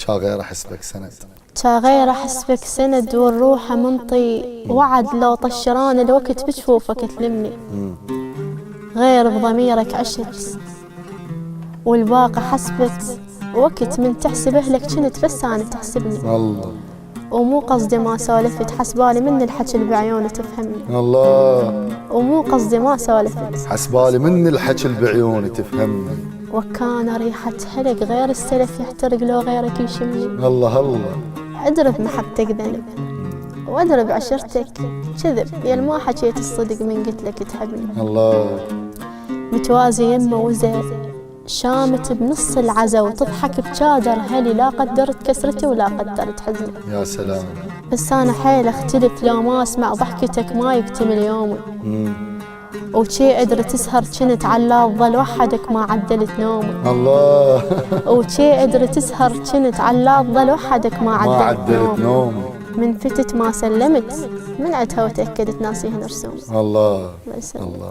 كا غير احسبك سند. كا غير احسبك سند والروحه منطي وعد لو طشران الوقت بجفوفك تلمني. غير بضميرك عشت والباقي حسبت وقت من تحسبه لك كنت بس انا تحسبني. الله. ومو قصدي ما سولفت حسبالي من الحكي بعيوني تفهمني. الله. ومو قصدي ما سولفت حسبالي من الحكي بعيوني تفهمني. وكان ريحة حرق غير السلف يحترق لو غيرك يشمني. الله الله. ادري بمحبتك ذنب وادري بعشرتك كذب يا ما حكيت الصدق من قلت لك تحبني. الله. متوازي يمه وزي شامت بنص العزا وتضحك بشادر هلي لا قدرت كسرتي ولا قدرت حزني. يا سلام. بس انا حيل اختلف لو ما اسمع ضحكتك ما يكتمل يومي. وشي ادري تسهر كنت على ظل وحدك ما عدلت نومي. الله. وشي ادري تسهر كنت على ظل وحدك ما عدلت نومي. من فتت ما سلمت من عدها وتاكدت ناسيهن رسومي. الله. الله يسلمك. الله.